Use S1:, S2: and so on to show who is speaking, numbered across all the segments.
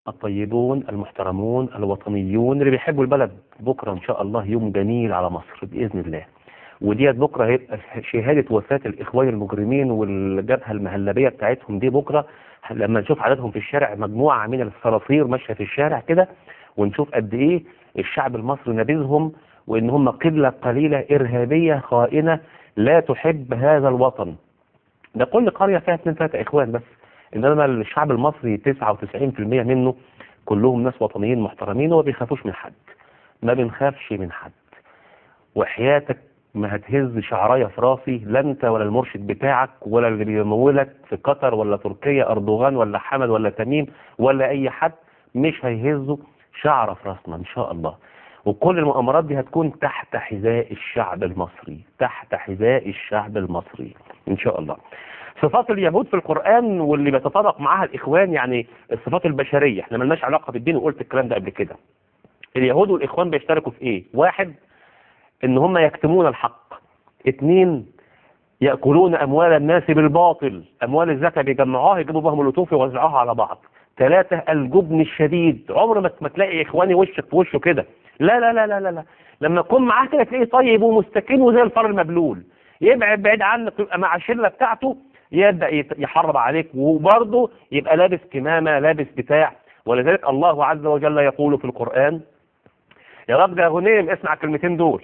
S1: الطيبون المحترمون الوطنيون اللي بيحبوا البلد. بكرة إن شاء الله يوم جميل على مصر بإذن الله. وديت بكرة هيبقى شهادة وفاة الإخوان المجرمين والجبهة المهلبية بتاعتهم دي بكرة. لما نشوف عددهم في الشارع، مجموعة من الصراصير ماشية في الشارع كده، ونشوف قد إيه الشعب المصري نابذهم، وإن هم قلة قليلة إرهابية خائنة لا تحب هذا الوطن. ده كل قرية فيها 2-3 إخوان بس، إنما الشعب المصري 99% منه كلهم ناس وطنيين محترمين وما بيخافوش من حد. ما بنخافش من حد. وحياتك ما هتهز شعرايه في راسي، لا انت ولا المرشد بتاعك ولا اللي بيمولك في قطر ولا تركيا، اردوغان ولا حمد ولا تميم ولا اي حد، مش هيهزوا شعره في راسنا ان شاء الله. وكل المؤامرات دي هتكون تحت حذاء الشعب المصري، تحت حذاء الشعب المصري ان شاء الله. صفات اليهود في القرآن واللي بيتطابق معاها الإخوان، يعني الصفات البشرية، احنا ملناش علاقة بالدين وقلت الكلام ده قبل كده. اليهود والإخوان بيشتركوا في إيه؟ 1، إن هم يكتمون الحق. 2، يأكلون أموال الناس بالباطل، أموال الزكاة بيجمعوها يجيبوا بهم اللطوف ويوزعوها على بعض. 3، الجبن الشديد. عمر ما تلاقي إخواني وشك في وشه كده، لا لا لا لا لا لا. لما تكون معاه كده تلاقيه طيب ومستكين وزي الفار المبلول، يبعد بعيد عنك، تبقى مع الشله بتاعته يبدأ يحرب عليك، وبرضه يبقى لابس كمامة لابس بتاع. ولذلك الله عز وجل يقول في القرآن، يا رب يا غنيم اسمع الكلمتين دول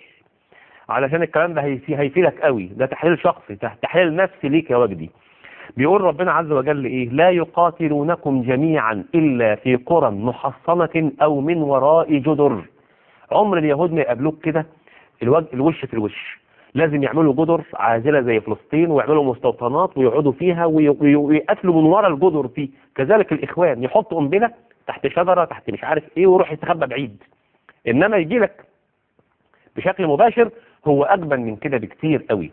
S1: علشان الكلام ده هيفيدك قوي، ده تحليل شخصي، تحليل نفسي ليك يا وجدي. بيقول ربنا عز وجل ايه؟ لا يقاتلونكم جميعا إلا في قرى محصنة أو من وراء جدر. عمر اليهود ما يقابلوك كده الوش في الوش، لازم يعملوا جدر عازلة زي فلسطين، ويعملوا مستوطنات ويقعدوا فيها ويقتلوا من ورا الجدر دي. كذلك الإخوان يحطوا قنبلة تحت شجرة تحت مش عارف ايه ويروح يستخبى بعيد، انما يجي لك بشكل مباشر هو أجبن من كده بكتير قوي.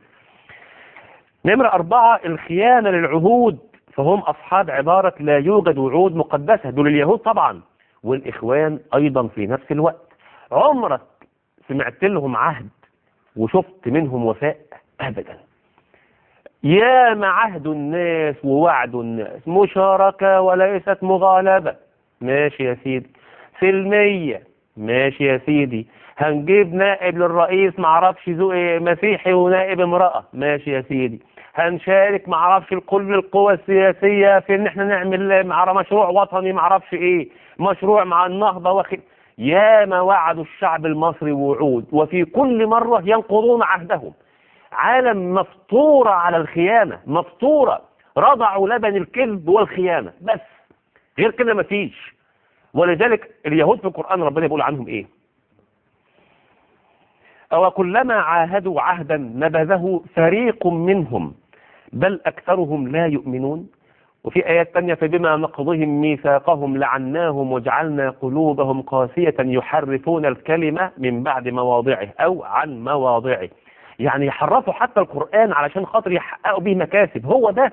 S1: نمرة 4، الخيانة للعهود، فهم أصحاب عبارة لا يوجد وعود مقدسة. دول اليهود طبعا، والإخوان أيضا في نفس الوقت. عمرك سمعت لهم عهد وشفت منهم وفاء؟ أبدا. يا ما عهد الناس ووعد الناس مشاركة وليست مغالبة، ماشي يا سيدي. سلمية، ماشي يا سيدي. هنجيب نائب للرئيس معرفش مسيحي ونائب امرأة، ماشي يا سيدي. هنشارك معرفش كل القوى السياسية في ان احنا نعمل مع مشروع وطني معرفش ايه، مشروع مع النهضة يا ما وعدوا الشعب المصري وعود، وفي كل مرة ينقضون عهدهم. عالم مفطورة على الخيانة، مفطورة، رضعوا لبن الكذب والخيانة بس، غير كده مفيش. ولذلك اليهود في القرآن ربنا يقول عنهم ايه؟ أو كلما عاهدوا عهدا نبذه فريق منهم بل أكثرهم لا يؤمنون. وفي آيات تانية، فبما نقضهم ميثاقهم لعناهم وجعلنا قلوبهم قاسية يحرفون الكلمة من بعد مواضعه أو عن مواضعه. يعني يحرفوا حتى القرآن علشان خاطر يحققوا به مكاسب. هو ده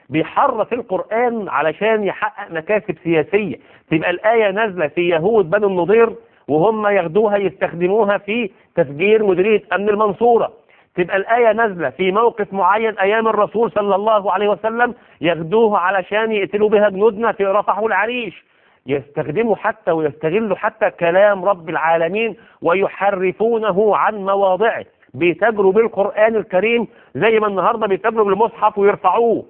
S1: بيحرف القرآن علشان يحقق مكاسب سياسية. تبقى الآية نازلة في يهود بنو النضير وهم ياخدوها يستخدموها في تفجير مديرية أمن المنصورة. تبقى الآية نازلة في موقف معين أيام الرسول صلى الله عليه وسلم ياخدوها علشان يقتلوا بها جنودنا في رفح والعريش. يستخدموا حتى ويستغلوا حتى كلام رب العالمين ويحرفونه عن مواضعه. بيتاجروا بالقرآن الكريم زي ما النهاردة بيتاجروا بالمصحف ويرفعوه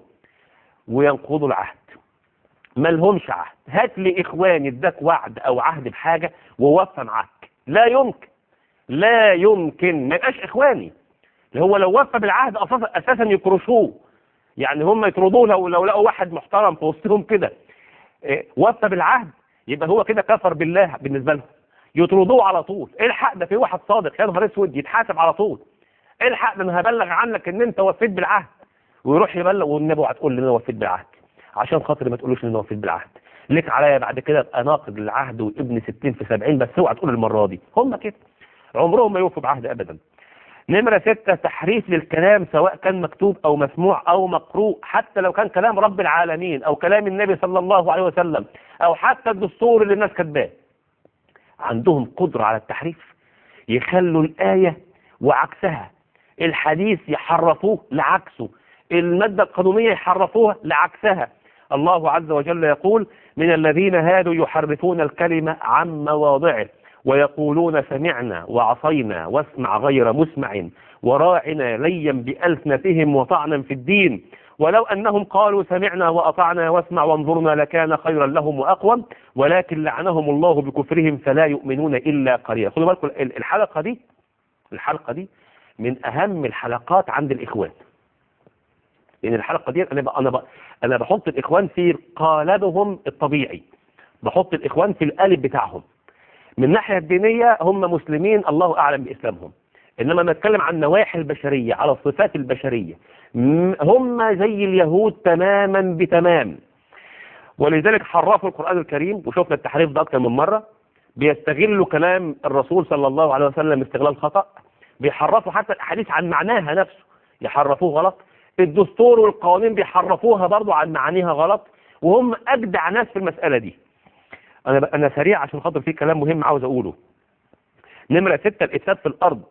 S1: وينقضوا العهد. ما لهمش عهد. هات لي إخوان اداك وعد أو عهد بحاجة ووفى معاك، لا يمكن، لا يمكن، ما يبقاش إخواني. هو لو وفى بالعهد أساسا يكرشوه، يعني هم يطردوه لو لقوا واحد محترم في وسطهم كده وفى بالعهد، يبقى هو كده كفر بالله بالنسبة لهم، يطردوه على طول. الحق ده في واحد صادق يا نهار اسود يتحاسب على طول. الحق ده انا هبلغ عنك ان انت وفيت بالعهد، ويروح يبلغ والنبي هتقول لي انا وفيت بالعهد عشان خاطر ما تقولوش ان انا وفيت بالعهد، ليك عليا بعد كده ابقى ناقض للعهد وابن 60 في 70، بس اوعى تقول المره دي. هم كده عمرهم ما يوفوا بعهد ابدا. نمرة 6، تحريف للكلام سواء كان مكتوب او مسموع او مقروء، حتى لو كان كلام رب العالمين او كلام النبي صلى الله عليه وسلم او حتى الدستور اللي الناس كاتباه. عندهم قدرة على التحريف، يخلوا الآية وعكسها، الحديث يحرفوه لعكسه، المادة القانونية يحرفوها لعكسها، الله عز وجل يقول من الذين هادوا يحرفون الكلمة عن مواضعه ويقولون سمعنا وعصينا واسمع غير مسمع وراعنا ليا بألسنتهم وطعنا في الدين ولو أنهم قالوا سمعنا وأطعنا واسمع وانظرنا لكان خيرا لهم وأقوم ولكن لعنهم الله بكفرهم فلا يؤمنون إلا قليلا. خدوا بالكم الحلقة دي من أهم الحلقات عند الإخوان، لأن الحلقة دي أنا بحط الإخوان في قالبهم الطبيعي، بحط الإخوان في القالب بتاعهم. من الناحية الدينية هم مسلمين الله أعلم بإسلامهم، إنما نتكلم عن النواحي البشرية على الصفات البشرية هم زي اليهود تماما بتمام. ولذلك حرفوا القرآن الكريم، وشوفنا التحريف ده أكثر من مرة. بيستغلوا كلام الرسول صلى الله عليه وسلم استغلال خطأ، بيحرفوا حتى الأحاديث عن معناها نفسه يحرفوه غلط، الدستور والقوانين بيحرفوها برضو عن معانيها غلط، وهم أجدع ناس في المسألة دي. أنا سريع عشان خاطر فيه كلام مهم عاوز أقوله. نمرة 6 الإفساد في الأرض.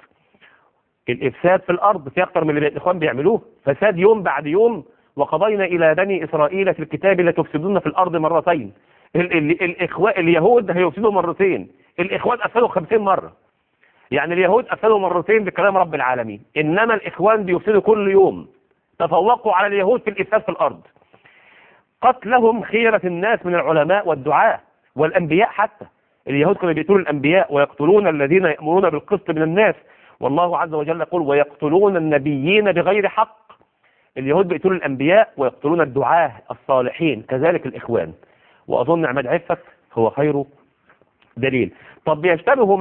S1: الإفساد في الأرض في أكثر من اللي الإخوان بيعملوه، فساد يوم بعد يوم. وقضينا إلى بني إسرائيل في الكتاب لتفسدون في الأرض مرتين. اليهود هيفسدوا مرتين، الإخوان أفسدوا 50 مرة. يعني اليهود أفسدوا مرتين بكلام رب العالمين، إنما الإخوان بيفسدوا كل يوم. تفوقوا على اليهود في الإفساد في الأرض. قتلهم خيرة الناس من العلماء والدعاة والأنبياء حتى. اليهود كانوا بيقتلوا الأنبياء ويقتلون الذين يأمرون بالقسط من الناس، والله عز وجل يقول ويقتلون النبيين بغير حق. اليهود بيقتلوا الأنبياء ويقتلون الدعاة الصالحين، كذلك الإخوان. وأظن عماد عفت هو خير دليل. طب بيشتبهوا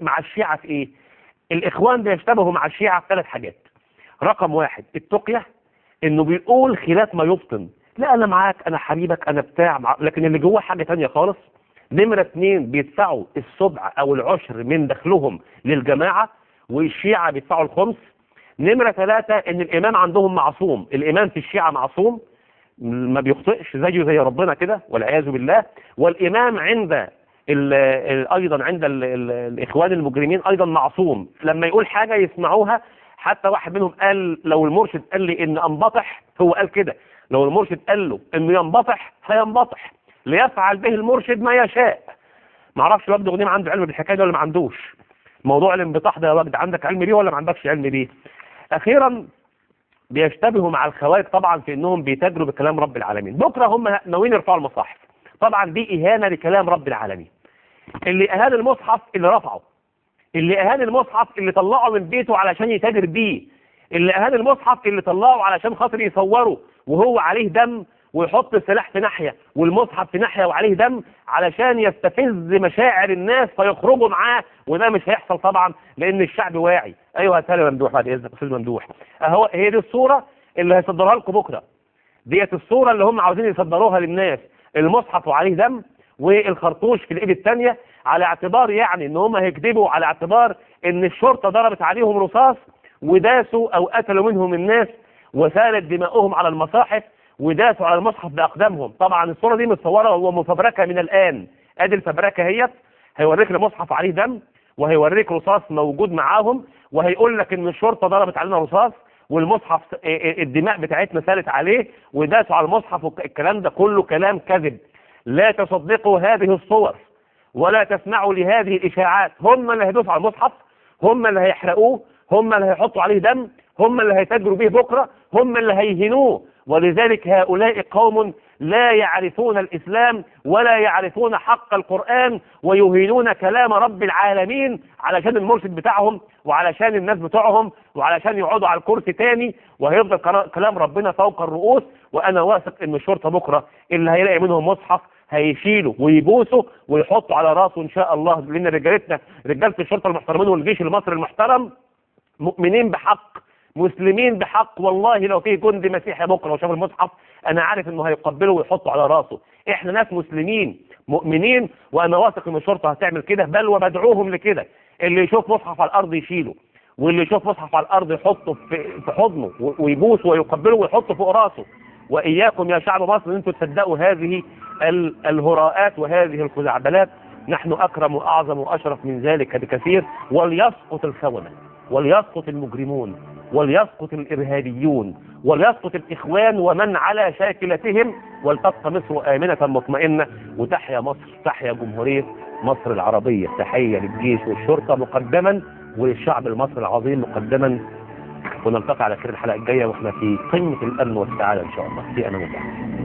S1: مع الشيعة في إيه؟ الإخوان بيشتبهوا مع الشيعة في 3 حاجات. رقم 1 التقية، إنه بيقول خلاف ما يبطن، لا أنا معاك أنا حبيبك أنا بتاع، لكن اللي جوه حاجة تانية خالص. نمرة 2 بيدفعوا السبع أو العشر من دخلهم للجماعة، والشيعة بيدفعوا الخمس. نمرة 3 إن الإمام عندهم معصوم، الإمام في الشيعة معصوم ما بيخطئش زي ربنا كده والعياذ بالله. والإمام عند أيضا عند الإخوان المجرمين أيضا معصوم، لما يقول حاجة يسمعوها. حتى واحد منهم قال لو المرشد قال لي إن أنبطح، هو قال كده لو المرشد قال له إنه ينبطح هينبطح، ليفعل به المرشد ما يشاء. معرفش وجد غنيم عنده علم بالحكاية دي ولا ما عندوش؟ موضوع الانبطاح ده يا وجد عندك علم بيه ولا ما عندكش علم بيه؟ أخيرا بيشتبهوا مع الخوارج طبعا في انهم بيتاجروا بكلام رب العالمين. بكره هم ناويين يرفعوا المصاحف، طبعا دي اهانه لكلام رب العالمين. اللي اهان المصحف اللي رفعه، اللي اهان المصحف اللي طلعه من بيته علشان يتاجر بيه، اللي اهان المصحف اللي طلعه علشان خاطر يصوره وهو عليه دم ويحط السلاح في ناحيه والمصحف في ناحيه وعليه دم علشان يستفز مشاعر الناس فيخرجوا معاه. وده مش هيحصل طبعا لان الشعب واعي. ايوه هاتها ممدوح بعد اذنك استاذ ممدوح. اهو هي دي الصوره اللي هيصدرها لكم بكره، ديت الصوره اللي هم عاوزين يصدروها للناس، المصحف وعليه دم والخرطوش في الايد الثانيه، على اعتبار يعني ان هم هيكذبوا، على اعتبار ان الشرطه ضربت عليهم رصاص وداسوا او قتلوا منهم الناس وسالت دماؤهم على المصاحف وداسوا على المصحف باقدامهم. طبعا الصوره دي متصوره ومفبركه من الان، ادي الفبركه هيت، هيوريك المصحف عليه دم وهيوريك رصاص موجود معاهم وهيقول لك ان الشرطه ضربت علينا رصاص والمصحف الدماء بتاعتنا سالت عليه وداسوا على المصحف. والكلام ده كله كلام كذب. لا تصدقوا هذه الصور ولا تسمعوا لهذه الاشاعات. هم اللي هيدوسوا على المصحف، هم اللي هيحرقوه، هم اللي هيحطوا عليه دم، هم اللي هيتاجروا به بكره، هم اللي هيهنوه. ولذلك هؤلاء قوم لا يعرفون الإسلام ولا يعرفون حق القرآن ويهينون كلام رب العالمين علشان المرشد بتاعهم وعلشان الناس بتوعهم وعلشان يقعدوا على الكرسي تاني، وهيفضل كلام ربنا فوق الرؤوس. وأنا واثق إن الشرطة بكرة اللي هيلاقي منهم مصحف هيشيلوا ويبوسوا ويحطوا على راسه إن شاء الله، لأن رجالتنا رجالة الشرطة المحترمين والجيش المصري المحترم مؤمنين بحق، مسلمين بحق. والله لو في جندي مسيحي بكره وشاف المصحف انا عارف انه هيقبله ويحطه على راسه. احنا ناس مسلمين مؤمنين، وانا واثق ان الشرطه هتعمل كده، بل وبدعوهم لكده. اللي يشوف مصحف على الارض يشيله، واللي يشوف مصحف على الارض يحطه في حضنه ويبوسه ويقبله ويحطه فوق راسه. واياكم يا شعب مصر ان انتم تصدقوا هذه الهراءات وهذه الخزعبلات. نحن اكرم واعظم واشرف من ذلك بكثير. وليسقط الخونه وليسقط المجرمون وليسقط الإرهابيون وليسقط الإخوان ومن على شاكلتهم، ولتبقى مصر آمنة مطمئنة، وتحيا مصر، تحيا جمهورية مصر العربية. تحية للجيش والشرطة مقدما وللشعب المصري العظيم مقدما. ونلتقي على خير الحلقة الجاية واحنا في قمة الأمن والسعادة إن شاء الله. في أمان الله.